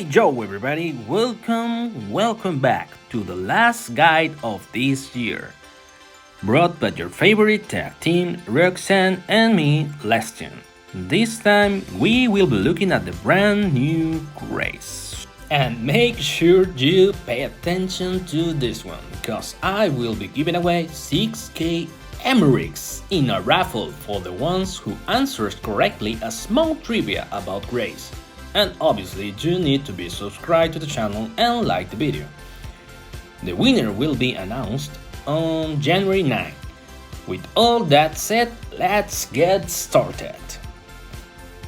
Yo everybody, welcome back to the last guide of this year. Brought by your favorite tag team, Roxanne and me, Lestion. This time we will be looking at the brand new Grace. And make sure you pay attention to this one, because I will be giving away 6k Emmerichs in a raffle for the ones who answers correctly a small trivia about Grace. And obviously you need to be subscribed to the channel and like the video. The winner will be announced on January 9. With all that said, let's get started.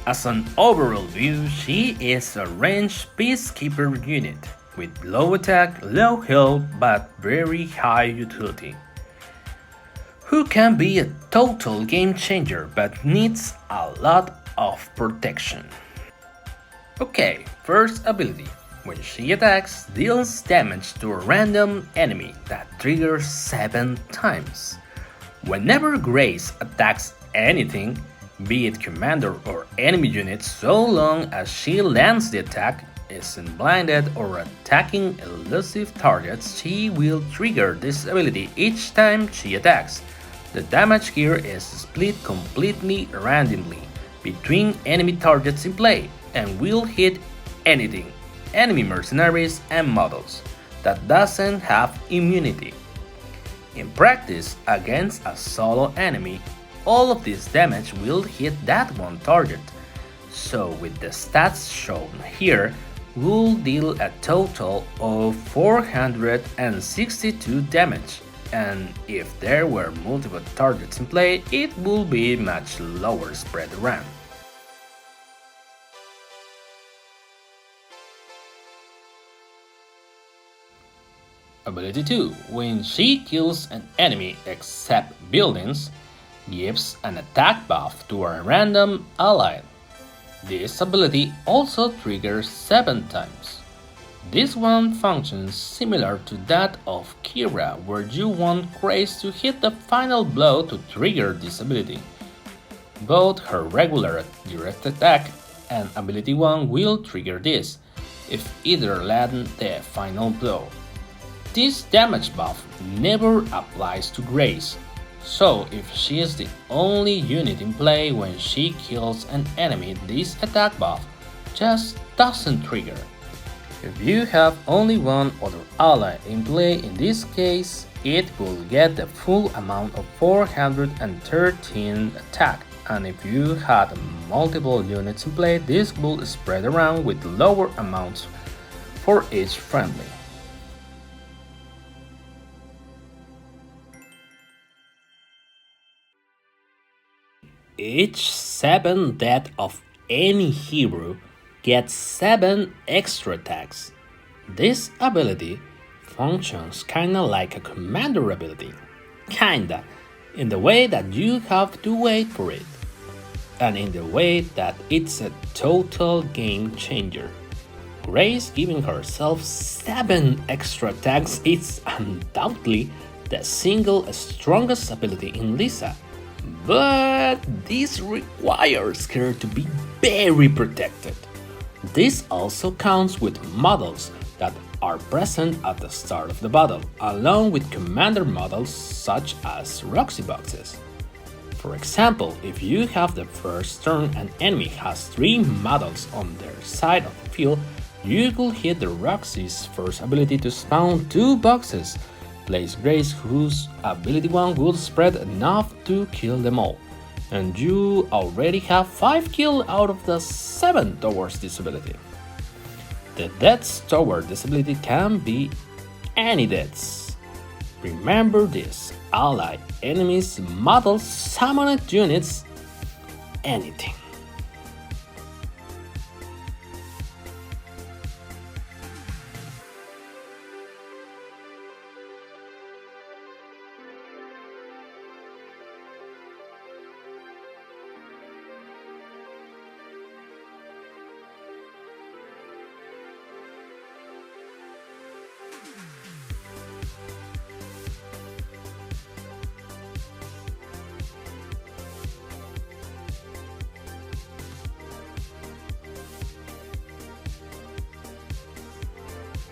As an overall view, she is a ranged peacekeeper unit with low attack, low health but very high utility, who can be a total game changer but needs a lot of protection. Okay, first ability. When she attacks, deals damage to a random enemy that triggers 7 times. Whenever Grace attacks anything, be it commander or enemy unit, so long as she lands the attack, isn't blinded or attacking elusive targets, she will trigger this ability each time she attacks. The damage here is split completely randomly between enemy targets in play and will hit anything, enemy mercenaries and models, that doesn't have immunity. In practice, against a solo enemy, all of this damage will hit that one target. So with the stats shown here, we'll deal a total of 462 damage, and if there were multiple targets in play, it will be much lower spread around. Ability 2. When she kills an enemy except buildings, gives an attack buff to a random ally. This ability also triggers 7 times. This one functions similar to that of Kira, where you want Grace to hit the final blow to trigger this ability. Both her regular direct attack and ability 1 will trigger this, if either land the final blow. This damage buff never applies to Grace, so if she is the only unit in play when she kills an enemy, this attack buff just doesn't trigger. If you have only one other ally in play, in this case, it will get the full amount of 413 attack, and if you had multiple units in play, this will spread around with lower amounts for each friendly. Each 7 death of any hero gets 7 extra attacks. This ability functions kinda like a commander ability. Kinda, in the way that you have to wait for it, and in the way that it's a total game changer. Grace giving herself 7 extra attacks is undoubtedly the single strongest ability in Lyssa. But this requires her to be very protected. This also counts with models that are present at the start of the battle, along with commander models such as Roxy boxes. For example, if you have the first turn an enemy has 3 models on their side of the field, you could hit the Roxy's first ability to spawn 2 boxes. Place Grace, whose ability 1 will spread enough to kill them all, and you already have 5 kills out of the 7 towards this ability. The deaths toward this ability can be any deaths. Remember this: ally, enemies, models, summoned units, anything.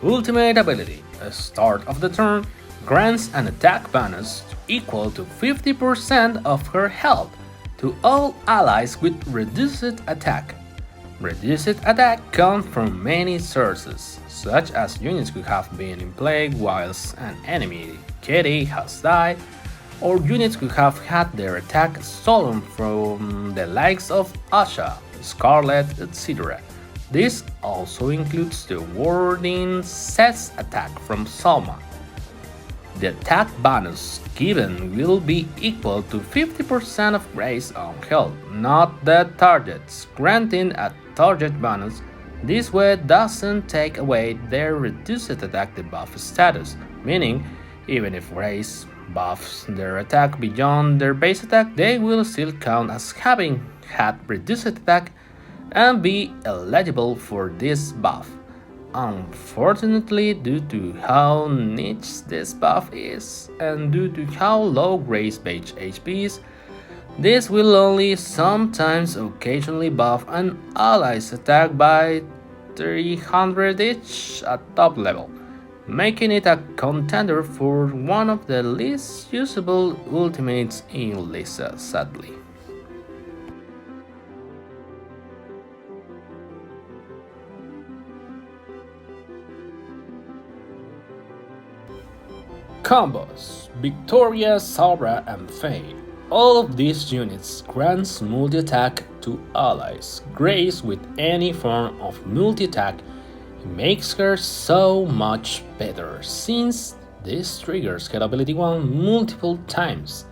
Ultimate ability, start of the turn, grants an attack bonus equal to 50% of her health to all allies with reduced attack. Reduced attack comes from many sources, such as units who have been in play whilst an enemy kitty has died, or units who have had their attack stolen from the likes of Asha, Scarlet, etc. This also includes the warding set's attack from Salma. The attack bonus given will be equal to 50% of grace on health, not the target's, granting a target bonus. This way doesn't take away their reduced attack debuff status, meaning even if Grace buffs their attack beyond their base attack, they will still count as having had reduced attack and be eligible for this buff. Unfortunately, due to how niche this buff is, and due to how low Grace base HP is, this will only sometimes occasionally buff an ally's attack by 300 each at top level, making it a contender for one of the least usable ultimates in Lyssa, sadly. Combos: Victoria, Sabra, and Faye. All of these units grants multi-attack to allies. Grace with any form of multi-attack makes her so much better since this triggers her ability 1 multiple times,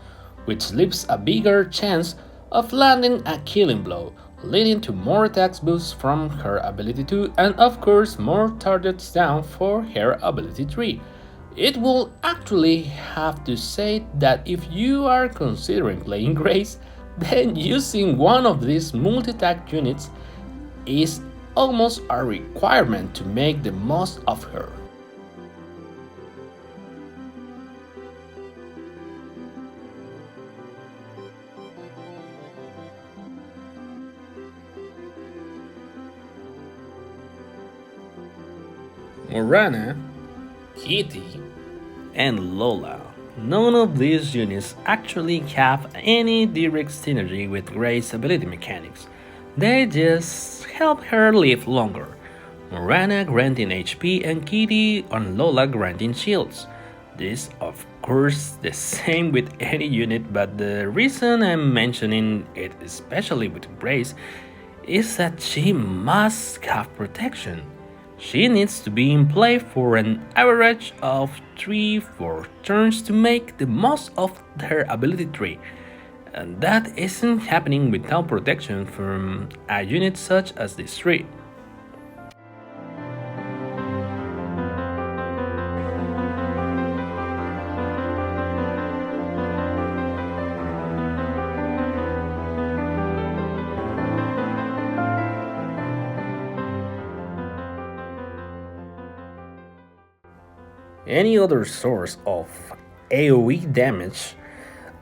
which leaves a bigger chance of landing a killing blow, leading to more attacks boosts from her ability 2 and of course more targets down for her ability 3. It will actually have to say that if you are considering playing Grace, then using one of these multi-attack units is almost a requirement to make the most of her. Morana, Kitty, and Lola. None of these units actually have any direct synergy with Grace's ability mechanics. They just help her live longer. Morana granting HP and Kitty and Lola granting shields. This of course the same with any unit, but the reason I'm mentioning it especially with Grace is that she must have protection. She needs to be in play for an average of 3-4 turns to make the most of her ability tree, and that isn't happening without protection from a unit such as this tree. Any other source of AoE damage,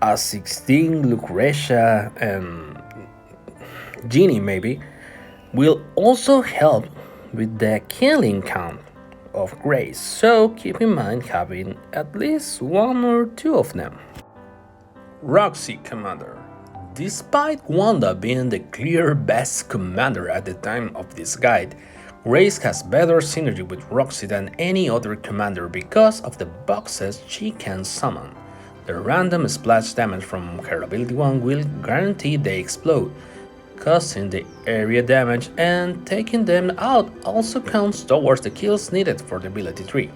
as 16 Lucretia and Genie maybe, will also help with the killing count of Grace, so keep in mind having at least 1 or 2 of them. Roxy Commander. Despite Wanda being the clear best commander at the time of this guide, Grace has better synergy with Roxy than any other commander because of the boxes she can summon. The random splash damage from her ability 1 will guarantee they explode, causing the area damage, and taking them out also counts towards the kills needed for the ability 3.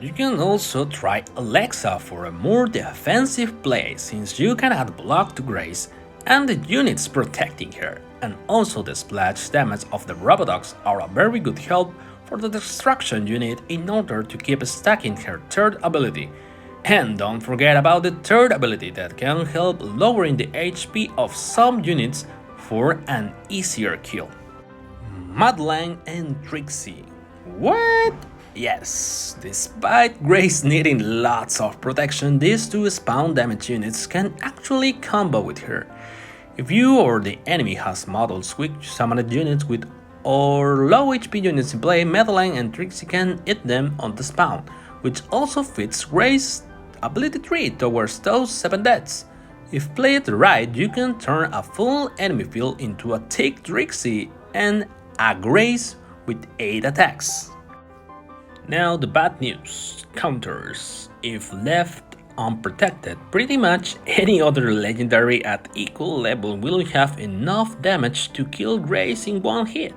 You can also try Alexa for a more defensive play since you can add block to Grace and the units protecting her, and also the splash damage of the Robodogs are a very good help for the destruction unit in order to keep stacking her third ability. And don't forget about the third ability that can help lowering the HP of some units for an easier kill. Madeline and Trixie. What? Yes, despite Grace needing lots of protection, these two spawn damage units can actually combo with her. If you or the enemy has models quick summoned units with or low HP units in play, Madeline and Trixie can hit them on the spawn, which also fits Grace's ability tree towards those 7 deaths. If played right, you can turn a full enemy field into a thick Trixie and a Grace with 8 attacks. Now the bad news. Counters. If left unprotected, pretty much any other legendary at equal level will have enough damage to kill Grace in one hit.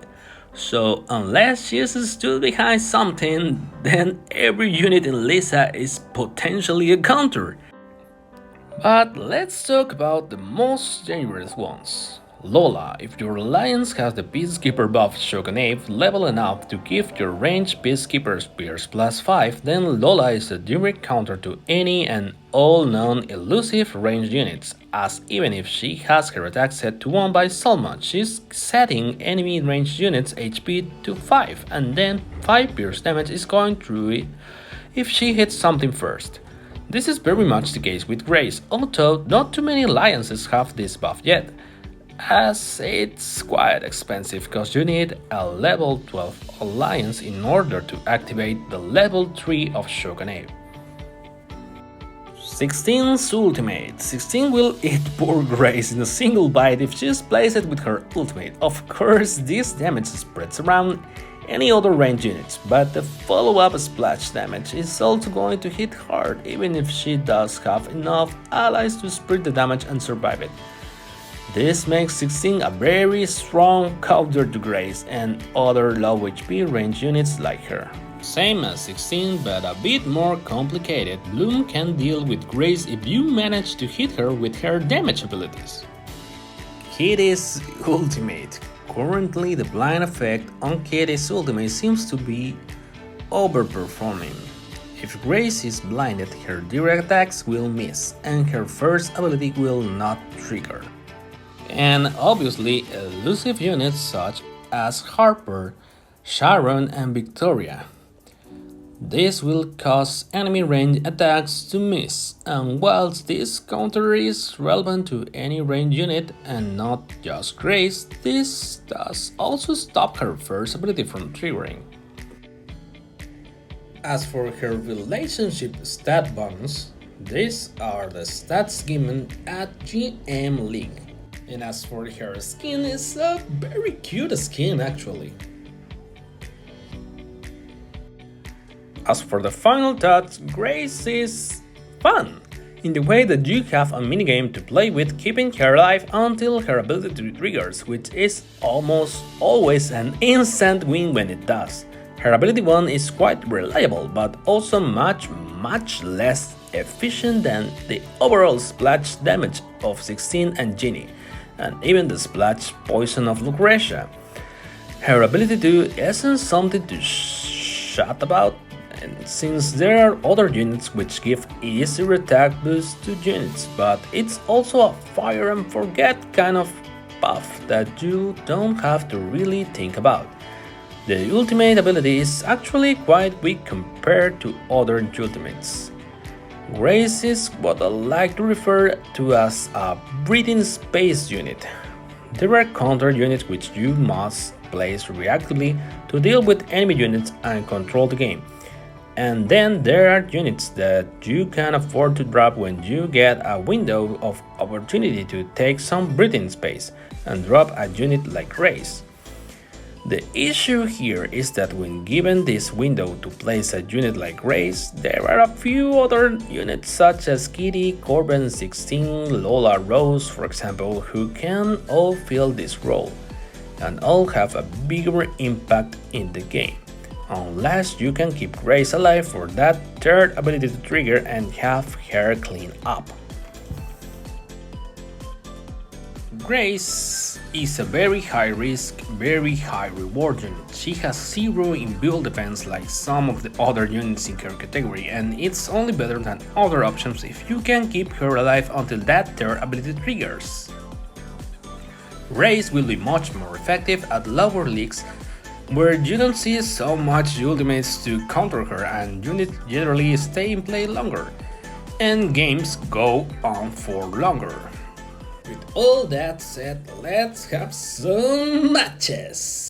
So unless she's stood behind something, then every unit in Lyssa is potentially a counter. But let's talk about the most dangerous ones. Lola, if your alliance has the Peacekeeper buff Shogunave level enough to give your ranged Peacekeeper spears +5, then Lola is a direct counter to any and all non-elusive ranged units, as even if she has her attack set to 1 by Salma, she's setting enemy ranged units HP to 5, and then 5 pierce damage is going through it if she hits something first. This is very much the case with Grace, although not too many alliances have this buff yet, as it's quite expensive because you need a level 12 alliance in order to activate the level 3 of Shogunave. 16's ultimate. 16 will eat poor Grace in a single bite if she's placed with her ultimate. Of course, this damage spreads around any other ranged units, but the follow-up splash damage is also going to hit hard even if she does have enough allies to spread the damage and survive it. This makes 16 a very strong counter to Grace and other low HP range units like her. Same as 16 but a bit more complicated, Bloom can deal with Grace if you manage to hit her with her damage abilities. Kitty's ultimate. Currently the blind effect on Kitty's ultimate seems to be overperforming. If Grace is blinded, her direct attacks will miss and her first ability will not trigger. And obviously elusive units such as Harper, Sharon and Victoria. This will cause enemy range attacks to miss, and whilst this counter is relevant to any range unit and not just Grace, this does also stop her first ability from triggering. As for her relationship stat bonus, these are the stats given at GM League. And as for her skin, it's a very cute skin actually. As for the final touch, Grace is fun, in the way that you have a minigame to play with, keeping her alive until her ability triggers, which is almost always an instant win when it does. Her ability 1 is quite reliable, but also much less efficient than the overall splash damage of 16 and Ginny, and even the splash poison of Lucretia. Her ability 2 isn't something to shout about, and since there are other units which give easier attack boost to units, but it's also a fire and forget kind of buff that you don't have to really think about. The ultimate ability is actually quite weak compared to other ultimates. Grace is what I like to refer to as a breathing space unit. There are counter units which you must place reactively to deal with enemy units and control the game. And then there are units that you can afford to drop when you get a window of opportunity to take some breathing space and drop a unit like Grace. The issue here is that when given this window to place a unit like Grace, there are a few other units such as Kitty, Corbin, 16, Lola, Rose, for example, who can all fill this role and all have a bigger impact in the game, unless you can keep Grace alive for that third ability to trigger and have her clean up. Grace is a very high risk, very high reward unit. She has 0 in build defense like some of the other units in her category, and it's only better than other options if you can keep her alive until that third ability triggers. Grace will be much more effective at lower leagues where you don't see so much ultimates to counter her and units generally stay in play longer, and games go on for longer. With all that said, let's have some matches!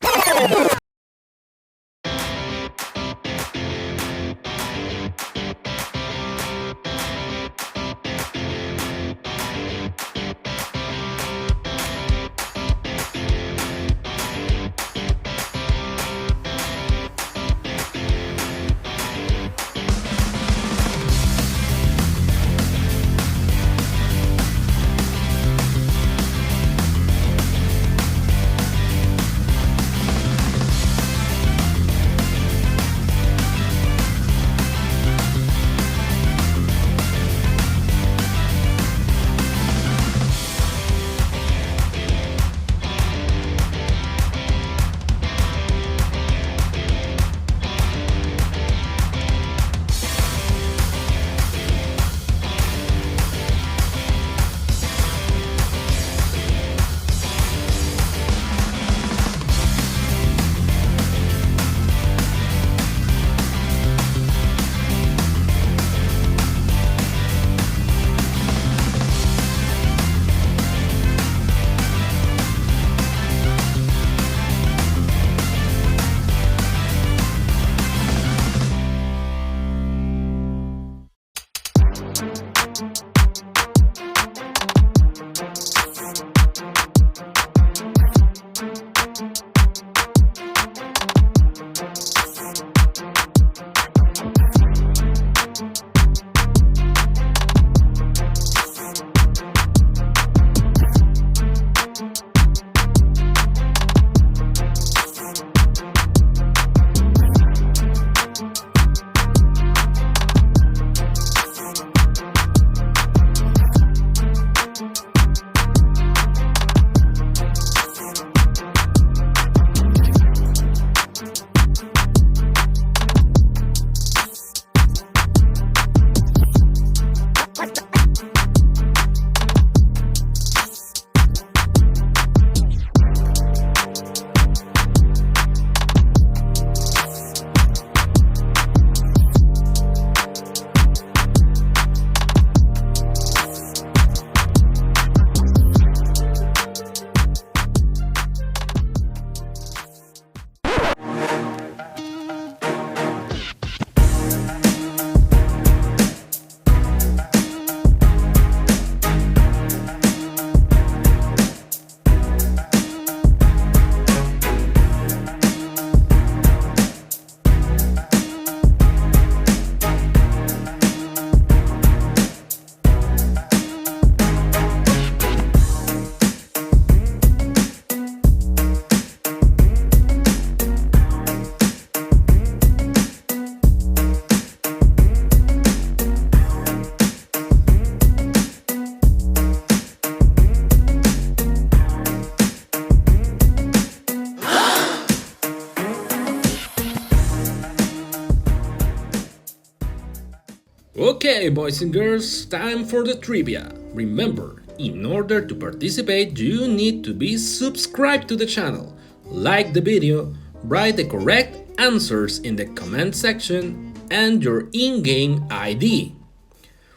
Okay, boys and girls, time for the trivia. Remember, in order to participate, you need to be subscribed to the channel, like the video, write the correct answers in the comment section, and your in-game ID.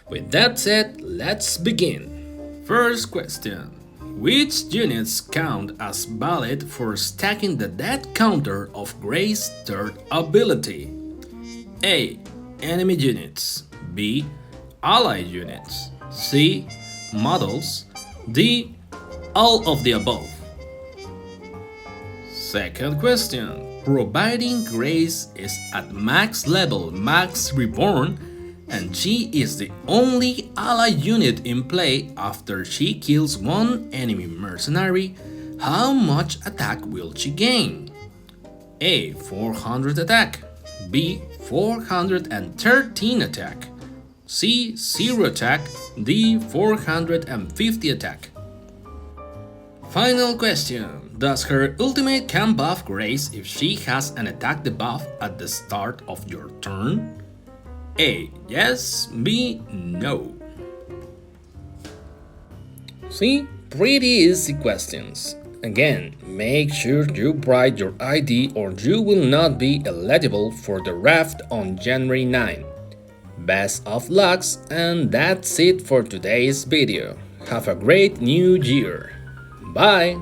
With that said, let's begin. First question. Which units count as valid for stacking the death counter of Gray's third ability? A. Enemy units. B. Allied units. C. Models. D. All of the above. Second question. Providing Grace is at max level, max reborn, and she is the only allied unit in play after she kills one enemy mercenary, how much attack will she gain? A. 400 attack. B. 413 attack. C. 0 attack. D. 450 attack. Final question. Does her ultimate can buff Grace if she has an attack debuff at the start of your turn? A. Yes. B. No. See? Pretty easy questions. Again, make sure you provide your ID or you will not be eligible for the raft on January 9. Best of lucks, and that's it for today's video. Have a great new year. Bye!